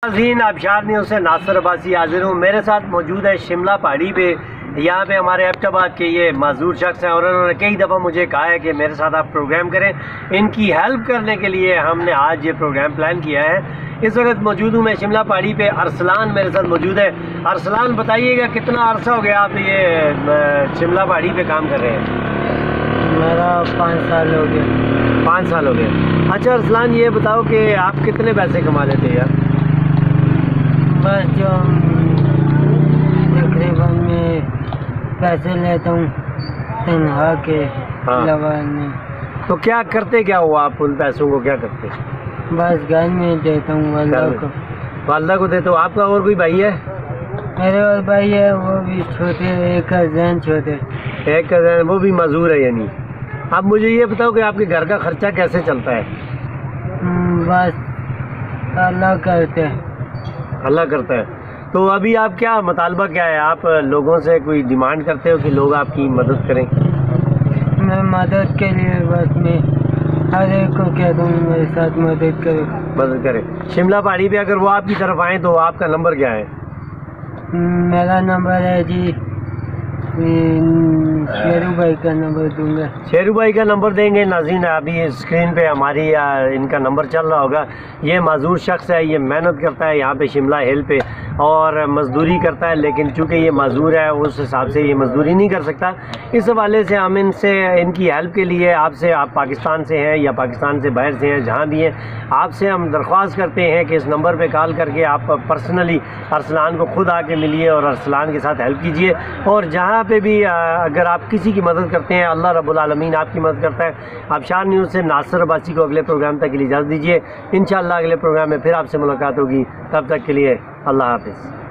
ناظرین، آبشار نیوز سے ناصر عباسی حاضر ہوں۔ میرے ساتھ موجود ہے شملہ پہاڑی پہ، یہاں پہ ہمارے ایبٹ آباد کے یہ معذور شخص ہیں اور انہوں نے کئی دفعہ مجھے کہا ہے کہ میرے ساتھ آپ پروگرام کریں۔ ان کی ہیلپ کرنے کے لیے ہم نے آج یہ پروگرام پلان کیا ہے۔ اس وقت موجود ہوں میں شملہ پہاڑی پہ، ارسلان میرے ساتھ موجود ہے۔ ارسلان بتائیے گا کتنا عرصہ ہو گیا آپ یہ شملہ پہاڑی پہ کام کر رہے ہیں؟ میرا 5 سال ہو گیا۔ 5 سال ہو گئے۔ اچھا ارسلان، یہ بتاؤ کہ آپ کتنے پیسے کما لیتے ہیں یار؟ بس جو تقریباً میں پیسے لیتا ہوں تنہا کے علاوہ نہیں۔ تو کیا کرتے کیا ہوا آپ ان پیسوں کو؟ کیا کرتے؟ بس گھر میں دیتا ہوں والدہ کو۔ والدہ کو دیتے ہو؟ آپ کا اور کوئی بھائی ہے؟ میرے اور بھائی ہے، وہ بھی چھوٹے، ایک کا ذہن چھوٹے، ایک کا ذہن، وہ بھی معذور ہے یعنی۔ اب مجھے یہ بتاؤ کہ آپ کے گھر کا خرچہ کیسے چلتا ہے؟ بس اللہ کرتے ہیں۔ اللہ کرتا ہے۔ تو ابھی آپ کیا مطالبہ کیا ہے؟ آپ لوگوں سے کوئی ڈیمانڈ کرتے ہو کہ لوگ آپ کی مدد کریں؟ میں مدد کے لیے بس میں ہر ایک کو کہتا ہوں میرے ساتھ مدد کرے۔ مدد کریں۔ شملہ پہاڑی پہ اگر وہ آپ کی طرف آئیں تو آپ کا نمبر کیا ہے؟ میرا نمبر ہے جی، شیرو بھائی کا نمبر دوں گا۔ شیرو بھائی کا نمبر دیں گے۔ ناظرین، ابھی اسکرین پہ ہماری ان کا نمبر چل رہا ہوگا۔ یہ معذور شخص ہے، یہ محنت کرتا ہے یہاں پہ شملہ ہل پہ اور مزدوری کرتا ہے، لیکن چونکہ یہ معذور ہے اس حساب سے یہ مزدوری نہیں کر سکتا۔ اس حوالے سے ہم ان کی ہیلپ کے لیے آپ پاکستان سے ہیں یا پاکستان سے باہر سے ہیں، جہاں بھی ہیں، آپ سے ہم درخواست کرتے ہیں کہ اس نمبر پہ کال کر کے آپ پرسنلی ارسلان کو خود آ کے ملیے اور ارسلان کے ساتھ ہیلپ کیجیے۔ اور جہاں پہ بھی اگر آپ کسی کی مدد کرتے ہیں، اللہ رب العالمین آپ کی مدد کرتا ہے۔ آبشار نیوز سے ناصر عباسی کو اگلے پروگرام تک کے لیے اجازت دیجیے۔ انشاءاللہ اگلے پروگرام میں پھر آپ سے ملاقات ہوگی۔ تب تک کے لیے اللہ حافظ۔